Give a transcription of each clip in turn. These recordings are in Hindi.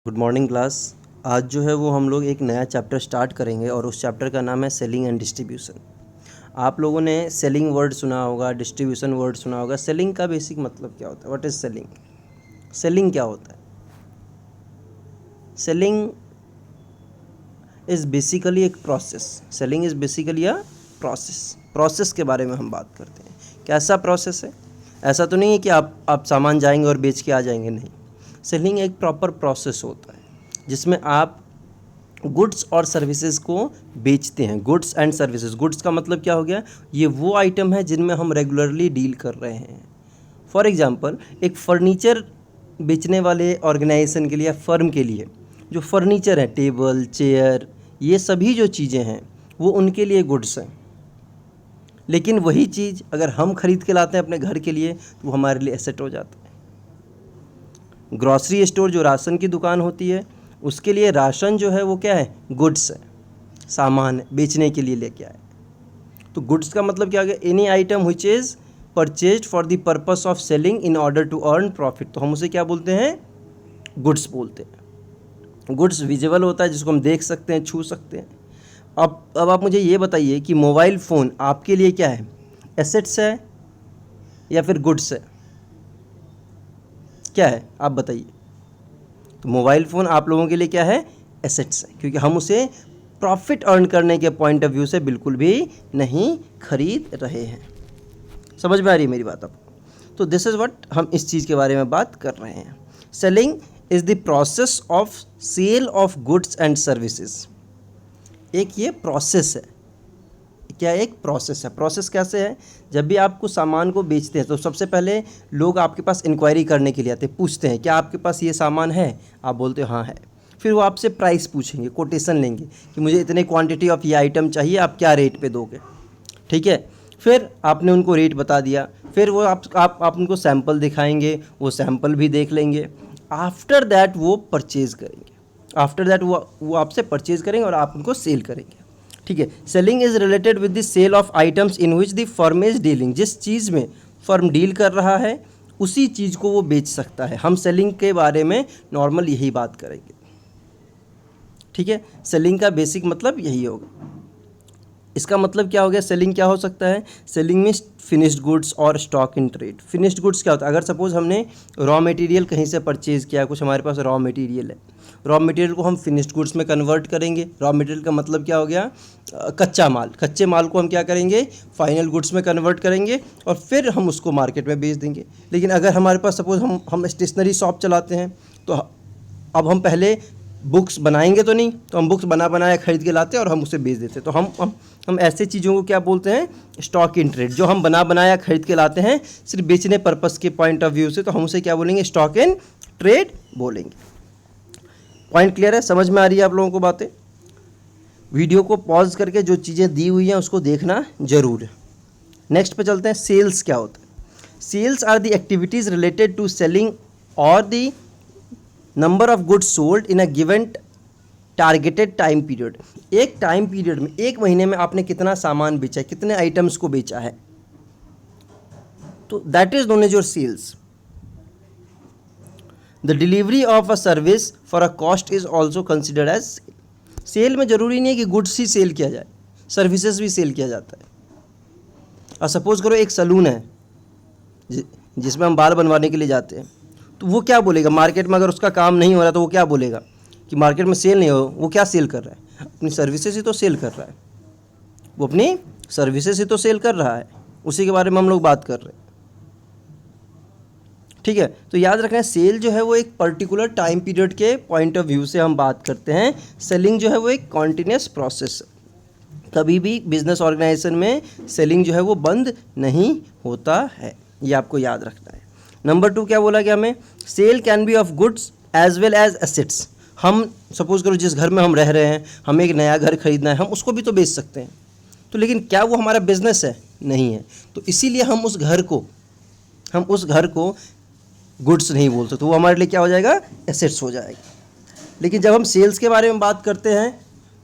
Good morning class. आज जो है वो हम लोग एक नया चैप्टर स्टार्ट करेंगे और उस चैप्टर का नाम है सेलिंग एंड डिस्ट्रीब्यूशन। आप लोगों ने सेलिंग वर्ड सुना होगा, डिस्ट्रीब्यूशन वर्ड सुना होगा। सेलिंग का बेसिक मतलब क्या होता है? What is selling? सेलिंग क्या होता है? सेलिंग इज़ बेसिकली एक process. Selling is basically a process के बारे में हम बात करते हैं। कैसा प्रोसेस है? ऐसा तो नहीं है कि आप सामान जाएंगे और बेच के आ जाएंगे, नहीं। सेलिंग एक प्रॉपर प्रोसेस होता है जिसमें आप गुड्स और सर्विसेज को बेचते हैं। Goods and services. गुड्स का मतलब क्या हो गया? ये वो आइटम है जिनमें हम रेगुलरली डील कर रहे हैं। फॉर एग्जांपल, एक फर्नीचर बेचने वाले ऑर्गेनाइजेशन के लिए या फर्म के लिए जो फर्नीचर है, टेबल, चेयर, ये सभी जो चीज़ें हैं वो उनके लिए गुड्स हैं। लेकिन वही चीज़ अगर हम खरीद के लाते हैं अपने घर के लिए तो वो हमारे लिए एसेट हो जाता है। ग्रॉसरी स्टोर जो राशन की दुकान होती है उसके लिए राशन जो है वो क्या है? गुड्स है, सामान है, बेचने के लिए लेके आए। तो गुड्स का मतलब क्या हो गया? Any item which is purchased for the purpose of selling in order to earn profit. तो हम उसे क्या बोलते हैं? गुड्स बोलते हैं। गुड्स विजिबल होता है जिसको हम देख सकते हैं, छू सकते हैं। अब आप मुझे ये बताइए कि मोबाइल फ़ोन आपके लिए क्या है? एसेट्स है या फिर गुड्स है? क्या है आप बताइए। तो मोबाइल फ़ोन आप लोगों के लिए क्या है? एसेट्स है, क्योंकि हम उसे प्रॉफिट अर्न करने के पॉइंट ऑफ व्यू से बिल्कुल भी नहीं खरीद रहे हैं। समझ में आ रही है मेरी बात आपको? तो दिस इज़ व्हाट हम इस चीज़ के बारे में बात कर रहे हैं। Selling is the process of sale of goods and services. एक ये प्रोसेस है। क्या एक प्रोसेस है? प्रोसेस कैसे है? जब भी आप कुछ सामान को बेचते हैं तो सबसे पहले लोग आपके पास इंक्वायरी करने के लिए आते हैं, पूछते हैं क्या आपके पास ये सामान है? आप बोलते हो हाँ है। फिर वो आपसे प्राइस पूछेंगे, कोटेशन लेंगे कि मुझे इतने क्वांटिटी ऑफ ये आइटम चाहिए, आप क्या रेट पे दोगे? ठीक है। फिर आपने उनको रेट बता दिया, फिर वो आप उनको सैंपल दिखाएंगे, वो सैंपल भी देख लेंगे। आफ्टर दैट वो परचेज़ करेंगे। आफ्टर दैट वो आपसे परचेज़ करेंगे और आप उनको सेल करेंगे। ठीक है। Selling is related with the sale of items in which the firm is dealing. जिस चीज़ में फर्म डील कर रहा है उसी चीज़ को वो बेच सकता है। हम सेलिंग के बारे में नॉर्मल यही बात करेंगे। ठीक है। सेलिंग का बेसिक मतलब यही होगा। इसका मतलब क्या हो गया? सेलिंग क्या हो सकता है? सेलिंग में फिनिश्ड गुड्स और stock in trade. Finished goods क्या होता है? अगर सपोज हमने रॉ मटेरियल कहीं से परचेज़ किया, कुछ हमारे पास रॉ मटेरियल है, रॉ मटेरियल को हम फिनिश्ड गुड्स में कन्वर्ट करेंगे। रॉ मटेरियल का मतलब क्या हो गया? कच्चा माल। कच्चे माल को हम क्या करेंगे? फाइनल गुड्स में कन्वर्ट करेंगे और फिर हम उसको मार्केट में बेच देंगे। लेकिन अगर हमारे पास सपोज हम स्टेशनरी शॉप चलाते हैं तो अब हम पहले बुक्स बनाएंगे तो नहीं, तो हम बुक्स बनाया खरीद के लाते हैं और हम उसे बेच देते हैं। तो हम ऐसे चीज़ों को क्या बोलते हैं? Stock in trade. जो हम बनाया खरीद के लाते हैं सिर्फ बेचने पर्पस के पॉइंट ऑफ व्यू से, तो हम उसे क्या बोलेंगे? स्टॉक इन ट्रेड बोलेंगे। पॉइंट क्लियर है? समझ में आ रही है आप लोगों को बातें? वीडियो को पॉज करके जो चीज़ें दी हुई हैं उसको देखना जरूर है। नेक्स्ट पे चलते हैं। सेल्स क्या होता है? Sales are the activities related to selling और the number of goods sold in a given targeted time period. एक टाइम पीरियड में, एक महीने में आपने कितना सामान बेचा है, कितने आइटम्स को बेचा है, तो that is known as your sales. The delivery of a service for a cost is also considered as sale. Sale में जरूरी नहीं है कि गुड्स ही सेल किया जाए, सर्विसेज भी सेल किया जाता है। और सपोज करो एक सलून है जिसमें हम बाल बनवाने के लिए जाते हैं, तो वो क्या बोलेगा मार्केट में? अगर उसका काम नहीं हो रहा तो वो क्या बोलेगा कि मार्केट में सेल नहीं हो। वो क्या सेल कर रहा है? अपनी सर्विसेज ही तो सेल कर रहा है। वो अपनी सर्विसेज ही तो सेल कर रहा है। उसी के बारे में हम लोग बात कर रहे हैं। ठीक है। तो याद रखना है, सेल जो है वो एक पर्टिकुलर टाइम पीरियड के पॉइंट ऑफ व्यू से हम बात करते हैं। सेलिंग जो है वो एक कॉन्टिन्यूस प्रोसेस है। कभी भी बिजनेस ऑर्गेनाइजेशन में सेलिंग जो है वो बंद नहीं होता है, ये आपको याद रखना है। नंबर 2 क्या बोला गया हमें? Sale can be of goods as well as assets. हम सपोज करो जिस घर में हम रह रहे हैं, हमें एक नया घर खरीदना है, हम उसको भी तो बेच सकते हैं। तो लेकिन क्या वो हमारा बिजनेस है? नहीं है। तो इसीलिए हम उस घर को गुड्स नहीं बोल सकते, तो वो हमारे लिए क्या हो जाएगा? एसेट्स हो जाएगा। लेकिन जब हम सेल्स के बारे में बात करते हैं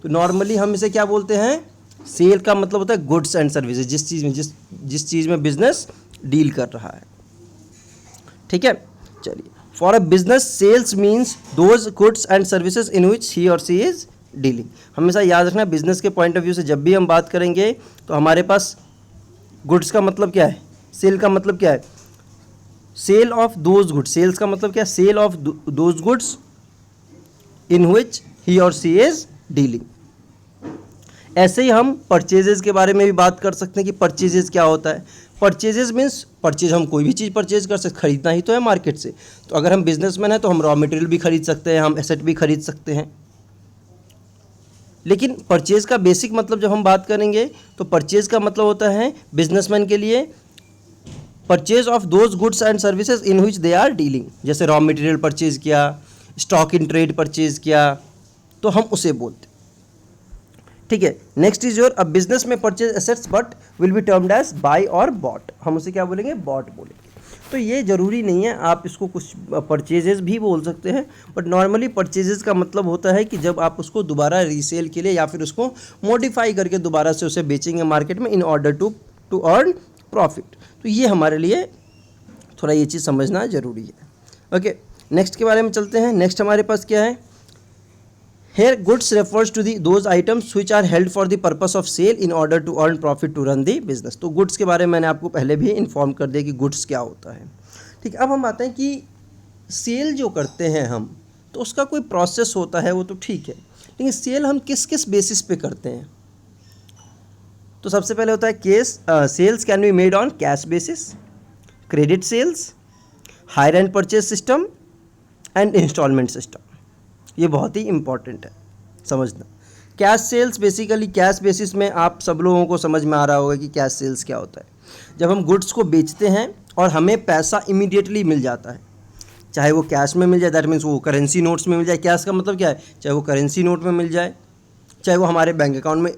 तो नॉर्मली हम इसे क्या बोलते हैं? सेल का मतलब होता है गुड्स एंड सर्विसेज। जिस चीज़ में बिजनेस डील कर रहा है। ठीक है। चलिए for a business sales means those goods and services in which he or she is dealing. हमेशा याद रखना बिजनेस के पॉइंट ऑफ व्यू से जब भी हम बात करेंगे तो हमारे पास गुड्स का मतलब क्या है, सेल का मतलब क्या है, sale of those goods, sales का मतलब क्या है, sale of those goods in which he or she is dealing. ऐसे ही हम परचेजेस के बारे में भी बात कर सकते हैं कि परचेजेस क्या होता है। परचेजेस मीन्स परचेज, हम कोई भी चीज़ परचेज कर सकते, खरीदना ही तो है मार्केट से। तो अगर हम बिजनेसमैन हैं तो हम रॉ मटेरियल भी खरीद सकते हैं, हम एसेट भी खरीद सकते हैं। लेकिन परचेज का बेसिक मतलब जब हम बात करेंगे तो परचेज का मतलब होता है बिजनेसमैन के लिए purchase of those goods and services in which they are dealing. जैसे रॉ मटेरियल परचेज किया, स्टॉक इन ट्रेड परचेज किया, तो हम उसे बोलते। ठीक है, next is your, a business में purchase assets but will be termed as buy or bought. हम उसे क्या बोलेंगे, बॉट बोलेंगे। तो ये ज़रूरी नहीं है, आप इसको कुछ परचेजेस भी बोल सकते हैं, बट नॉर्मली परचेजेस का मतलब होता है कि जब आप उसको दोबारा रीसेल के लिए या फिर उसको मॉडिफाई करके दोबारा से उसे बेचेंगे मार्केट में in order to earn profit. तो ये हमारे लिए थोड़ा ये चीज़ समझना ज़रूरी है। ओके, नेक्स्ट के बारे में चलते हैं। नेक्स्ट हमारे पास क्या है, Here goods refers to those items which are held for the purpose of sale in order to earn profit to run the business। तो goods के बारे में मैंने आपको पहले भी इन्फॉर्म कर दिया कि goods क्या होता है। ठीक है, अब हम आते हैं कि सेल जो करते हैं हम, तो उसका कोई प्रोसेस होता है, वो तो ठीक है, लेकिन सेल हम किस किस बेसिस पे करते हैं। तो सबसे पहले होता है sales can be made on cash basis, credit sales, hire and purchase system and instalment system. ये बहुत ही इंपॉर्टेंट है समझना। Cash sales basically cash basis में आप सब लोगों को समझ में आ रहा होगा कि कैश सेल्स क्या होता है। जब हम गुड्स को बेचते हैं और हमें पैसा इमीडिएटली मिल जाता है, चाहे वो कैश में मिल जाए, दैट मीन्स वो करेंसी नोट्स में मिल जाए। कैश का मतलब क्या है, चाहे वो करेंसी नोट में मिल जाए, चाहे वो हमारे बैंक अकाउंट में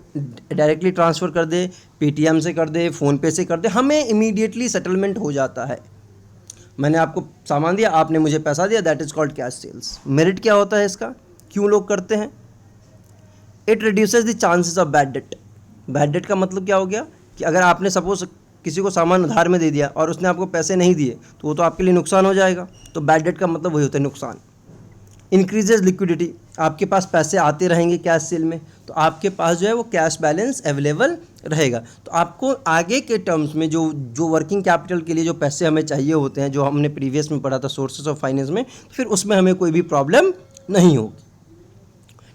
डायरेक्टली ट्रांसफ़र कर दे, पेटीएम से कर दे, फ़ोनपे से कर दे, हमें इमीडिएटली सेटलमेंट हो जाता है। मैंने आपको सामान दिया, आपने मुझे पैसा दिया, that is called cash sales. Merit क्या होता है इसका, क्यों लोग करते हैं, it reduces the chances of bad debt. Bad debt का मतलब क्या हो गया कि अगर आपने सपोज किसी को सामान उधार में दे दिया और उसने आपको पैसे नहीं दिए तो वो तो आपके लिए नुकसान हो जाएगा। तो बैड डेट का मतलब वही होता है, नुकसान। इंक्रीजेज लिक्विडिटी, आपके पास पैसे आते रहेंगे कैश सेल में, तो आपके पास जो है वो कैश बैलेंस अवेलेबल रहेगा। तो आपको आगे के टर्म्स में जो वर्किंग कैपिटल के लिए जो पैसे हमें चाहिए होते हैं, जो हमने प्रीवियस में पढ़ा था सोर्सेज ऑफ फाइनेंस में, तो फिर उसमें हमें कोई भी प्रॉब्लम नहीं होगी।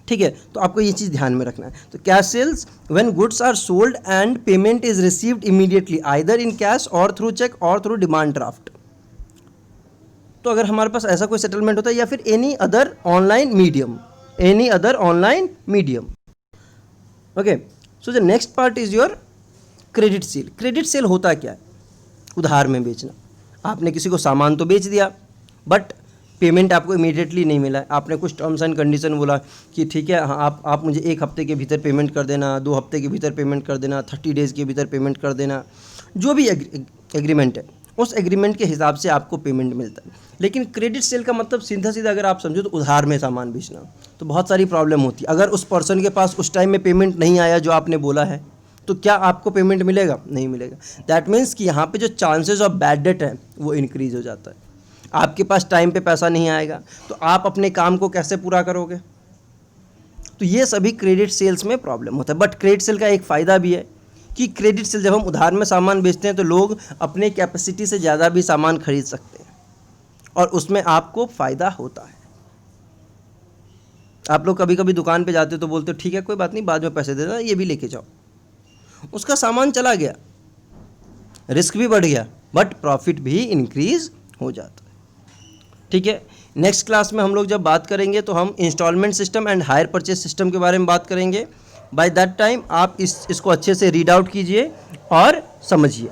ठीक है, तो आपको ये चीज़ ध्यान में रखना है। तो cash sales when goods are sold and payment is received immediately either in cash और थ्रू चेक और थ्रू डिमांड ड्राफ्ट। तो अगर हमारे पास ऐसा कोई सेटलमेंट होता है या फिर any other online medium. Okay, so the next part is your credit sale. Credit sale होता क्या है, उधार में बेचना। आपने किसी को सामान तो बेच दिया बट पेमेंट आपको इमीडिएटली नहीं मिला है। आपने कुछ टर्म्स एंड कंडीशन बोला कि ठीक है, हाँ आप मुझे 1 हफ्ते के भीतर पेमेंट कर देना, 2 हफ्ते के भीतर पेमेंट कर देना, 30 डेज़ के भीतर पेमेंट कर देना, जो भी एग्रीमेंट है उस एग्रीमेंट के हिसाब से आपको पेमेंट मिलता है। लेकिन क्रेडिट सेल का मतलब सीधा अगर आप समझो तो उधार में सामान बेचना। तो बहुत सारी प्रॉब्लम होती है। अगर उस पर्सन के पास उस टाइम में पेमेंट नहीं आया जो आपने बोला है, तो क्या आपको पेमेंट मिलेगा, नहीं मिलेगा। दैट मीन्स कि यहाँ पे जो चांसेस ऑफ बैड डेट है वो इंक्रीज़ हो जाता है। आपके पास टाइम पे पैसा नहीं आएगा तो आप अपने काम को कैसे पूरा करोगे। तो ये सभी क्रेडिट सेल्स में प्रॉब्लम होता है। बट क्रेडिट सेल का एक फ़ायदा भी है कि क्रेडिट सेल जब हम उधार में सामान बेचते हैं तो लोग अपने कैपेसिटी से ज़्यादा भी सामान खरीद सकते हैं और उसमें आपको फ़ायदा होता है। आप लोग कभी कभी दुकान पे जाते हो तो बोलते हो ठीक है कोई बात नहीं, बाद में पैसे दे देना, ये भी लेके जाओ। उसका सामान चला गया, रिस्क भी बढ़ गया, बट प्रॉफिट भी इंक्रीज हो जाता है। ठीक है, नेक्स्ट क्लास में हम लोग जब बात करेंगे तो हम instalment system and hire purchase system के बारे में बात करेंगे। बाय दैट टाइम आप इसको अच्छे से रीड आउट कीजिए और समझिए।